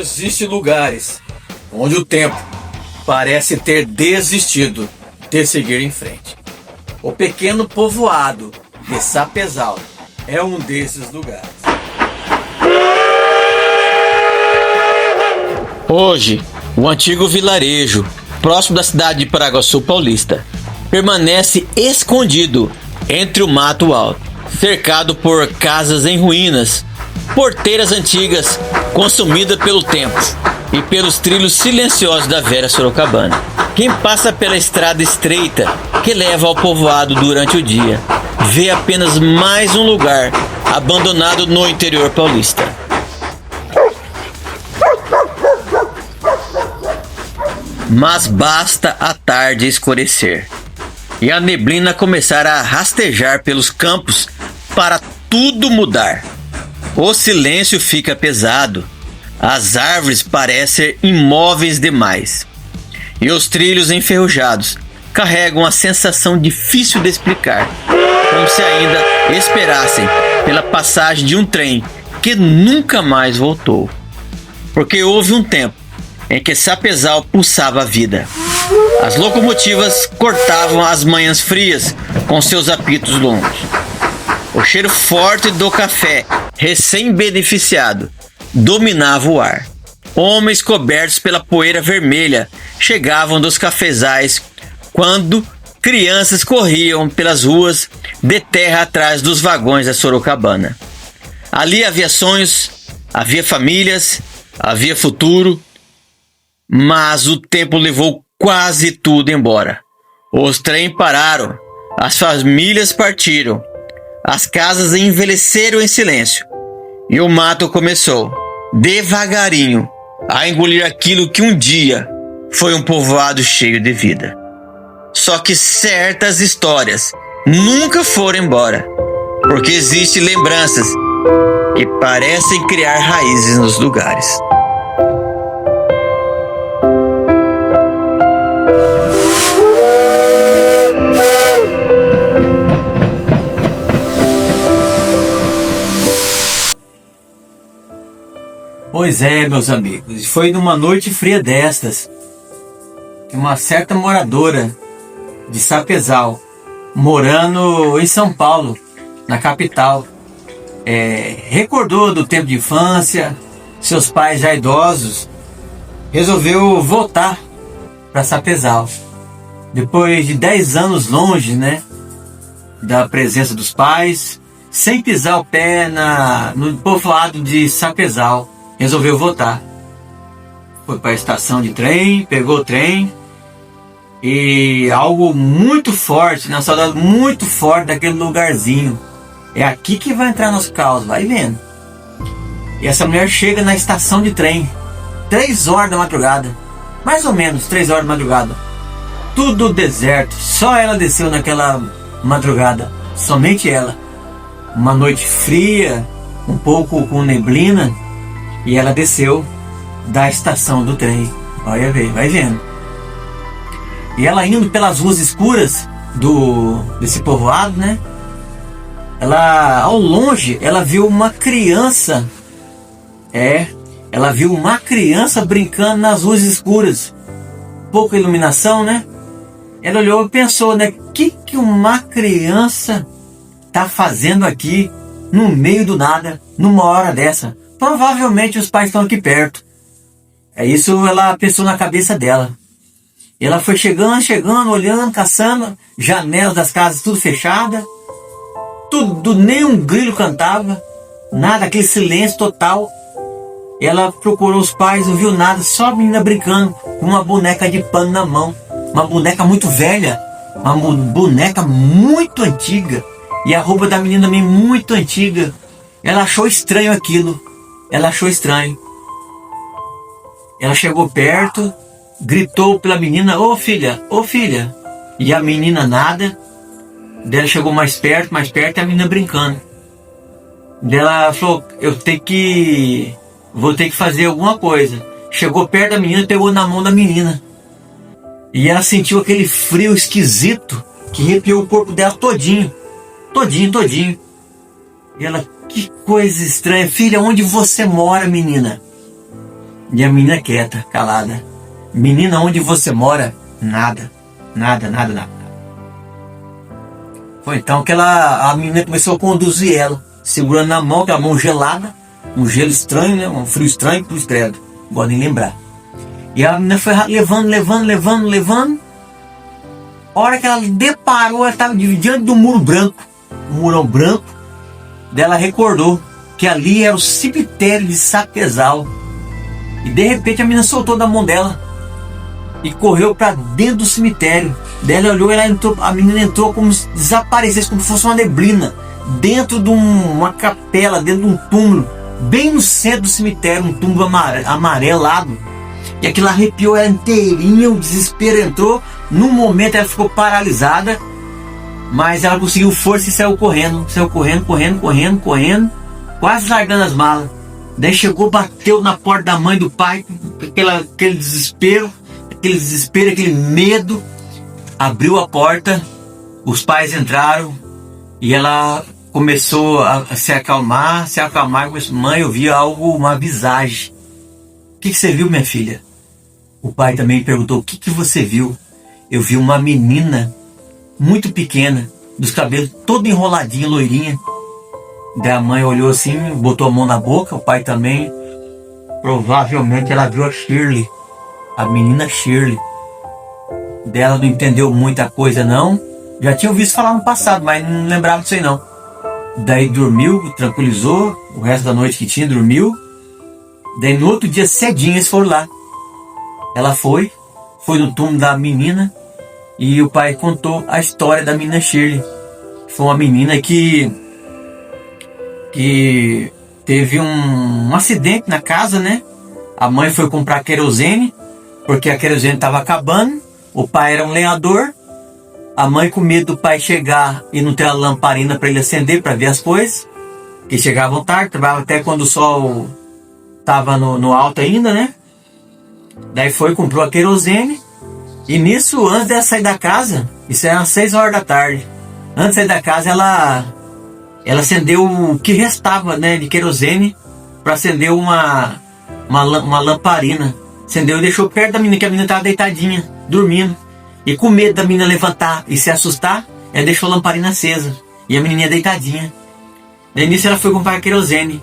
Existem lugares onde o tempo parece ter desistido de seguir em frente. O pequeno povoado de Sapezal é um desses lugares. Hoje, o antigo vilarejo, próximo da cidade de Paraguaçu Paulista, permanece escondido entre o mato alto, cercado por casas em ruínas, porteiras antigas consumidas pelo tempo e pelos trilhos silenciosos da velha Sorocabana. Quem passa pela estrada estreita que leva ao povoado durante o dia, vê apenas mais um lugar abandonado no interior paulista. Mas basta a tarde escurecer e a neblina começar a rastejar pelos campos para tudo mudar. O silêncio fica pesado, as árvores parecem imóveis demais e os trilhos enferrujados carregam a sensação difícil de explicar, como se ainda esperassem pela passagem de um trem que nunca mais voltou. Porque houve um tempo em que Sapezal pulsava a vida. As locomotivas cortavam as manhãs frias com seus apitos longos. O cheiro forte do café recém-beneficiado dominava o ar. Homens cobertos pela poeira vermelha chegavam dos cafezais quando crianças corriam pelas ruas de terra atrás dos vagões da Sorocabana. Ali havia sonhos, havia famílias, havia futuro, mas o tempo levou quase tudo embora. Os trens pararam, as famílias partiram, as casas envelheceram em silêncio e o mato começou, devagarinho, a engolir aquilo que um dia foi um povoado cheio de vida. Só que certas histórias nunca foram embora, porque existem lembranças que parecem criar raízes nos lugares. Pois é, meus amigos, foi numa noite fria destas que uma certa moradora de Sapezal, morando em São Paulo, na capital, recordou do tempo de infância, seus pais já idosos, resolveu voltar para Sapezal. Depois de 10 anos longe, da presença dos pais, sem pisar o pé no povoado de Sapezal, resolveu voltar. Foi para a estação de trem, pegou o trem e algo muito forte, uma saudade muito forte daquele lugarzinho. É aqui que vai entrar nosso caos, vai vendo. E essa mulher chega na estação de trem, 3 horas da madrugada, mais ou menos 3 horas da madrugada. Tudo deserto, só ela desceu naquela madrugada, somente ela. Uma noite fria, um pouco com neblina, e ela desceu da estação do trem. Olha, vai vendo. E ela indo pelas ruas escuras desse povoado, ela, ao longe, ela viu uma criança. Ela viu uma criança brincando nas ruas escuras. Pouca iluminação, Ela olhou e pensou, que uma criança tá fazendo aqui no meio do nada, numa hora dessa? Provavelmente os pais estão aqui perto. É isso, ela pensou na cabeça dela. E ela foi chegando, olhando, caçando, janelas das casas tudo fechada, tudo, nem um grilo cantava, nada, aquele silêncio total. E ela procurou os pais, não viu nada, só a menina brincando com uma boneca de pano na mão, uma boneca muito velha, uma boneca muito antiga, e a roupa da menina também muito antiga. Ela achou estranho aquilo. Ela achou estranho. Ela chegou perto, gritou pela menina, ô filha, ô filha. E a menina nada. Daí ela chegou mais perto e a menina brincando. Daí ela falou, vou ter que fazer alguma coisa. Chegou perto da menina, pegou na mão da menina. E ela sentiu aquele frio esquisito que arrepiou o corpo dela todinho. E ela, que coisa estranha. Filha, onde você mora, menina? E a menina quieta, calada. Menina, onde você mora? Nada. Nada, nada, nada. Foi então que a menina começou a conduzir ela, segurando na mão, aquela mão gelada, um gelo estranho, né? Um frio estranho, cruz credo. Não gosto nem lembrar. E a menina foi levando. A hora que ela deparou, ela estava diante do muro branco, um murão branco. Daí ela recordou que ali era o cemitério de Sapezal. E de repente a menina soltou da mão dela e correu para dentro do cemitério. Daí ela olhou, a menina entrou como se desaparecesse, como se fosse uma neblina, dentro de uma capela, dentro de um túmulo, bem no centro do cemitério, um túmulo amarelado. E aquilo arrepiou ela inteirinha, o desespero entrou. Num momento ela ficou paralisada, mas ela conseguiu força e saiu correndo, quase largando as malas. Daí chegou, bateu na porta da mãe e do pai, aquele desespero, aquele medo. Abriu a porta, os pais entraram e ela começou a se acalmar, começou, mãe, eu vi algo, uma visagem. O que você viu, minha filha? O pai também perguntou, o que você viu? Eu vi uma menina muito pequena, dos cabelos todo enroladinho, loirinha. Daí a mãe olhou assim, botou a mão na boca, o pai também. Provavelmente ela viu a Shirley, a menina Shirley. Dela não entendeu muita coisa não. Já tinha ouvido falar no passado, mas não lembrava disso aí não. Daí dormiu, tranquilizou, o resto da noite que tinha, dormiu. Daí no outro dia cedinho eles foram lá. Ela foi no túmulo da menina e o pai contou a história da menina Shirley. Foi uma menina que teve um acidente na casa, né? A mãe foi comprar querosene, porque a querosene estava acabando. O pai era um lenhador. A mãe, com medo do pai chegar e não ter a lamparina para ele acender, para ver as coisas, que chegavam tarde, trabalhava até quando o sol estava no alto ainda, né? Daí foi, comprou a querosene. E nisso, antes dela sair da casa, isso era às 6 horas da tarde, antes de sair da casa, ela acendeu o que restava, né, de querosene, para acender uma lamparina. Acendeu e deixou perto da menina, que a menina estava deitadinha, dormindo. E com medo da menina levantar e se assustar, ela deixou a lamparina acesa. E a menininha deitadinha. Daí nisso ela foi comprar querosene.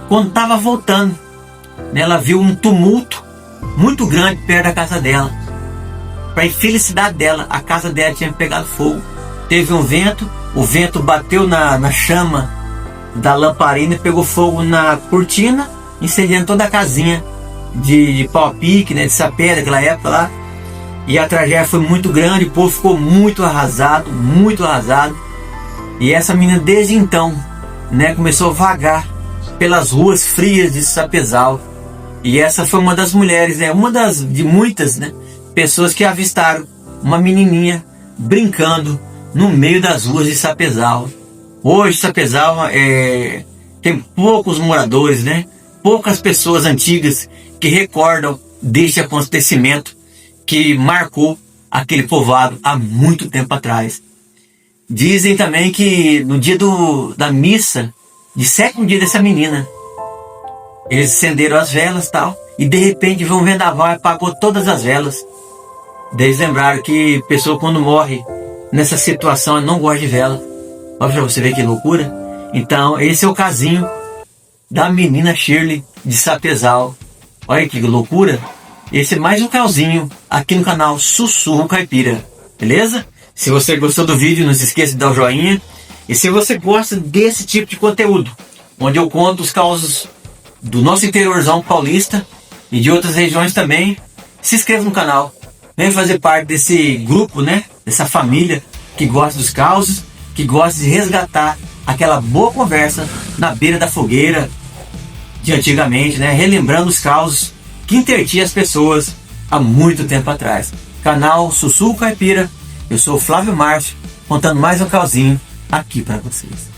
Quando estava voltando, né, ela viu um tumulto muito grande perto da casa dela. Para a infelicidade dela, a casa dela tinha pegado fogo. Teve um vento, o vento bateu na chama da lamparina e pegou fogo na cortina, incendiando toda a casinha de pau-pique, né, de sapé daquela época lá. E a tragédia foi muito grande, o povo ficou muito arrasado. E essa menina desde então, né, começou a vagar pelas ruas frias de Sapezal. E essa foi uma das mulheres, né, de muitas, né, pessoas que avistaram uma menininha brincando no meio das ruas de Sapezal. Hoje Sapezal tem poucos moradores, né, poucas pessoas antigas que recordam deste acontecimento que marcou aquele povoado há muito tempo atrás. Dizem também que no dia da missa, de 7º dia dessa menina, eles acenderam as velas e tal, e de repente veio um vendaval e apagou todas as velas. Daí eles lembraram que a pessoa, quando morre nessa situação, não gosta de vela. Olha pra você ver que loucura. Então esse é o casinho da menina Shirley de Sapezal. Olha que loucura. Esse é mais um casinho aqui no canal Sussurro Caipira, beleza? Se você gostou do vídeo, não se esqueça de dar o joinha. E se você gosta desse tipo de conteúdo, onde eu conto os causos do nosso interiorzão paulista e de outras regiões também, se inscreva no canal. Venha fazer parte desse grupo, né? Dessa família que gosta dos causos, que gosta de resgatar aquela boa conversa na beira da fogueira de antigamente, né? Relembrando os causos que intertinha as pessoas há muito tempo atrás. Canal Sussurro Caipira, eu sou o Flávio Márcio, contando mais um causinho aqui para vocês.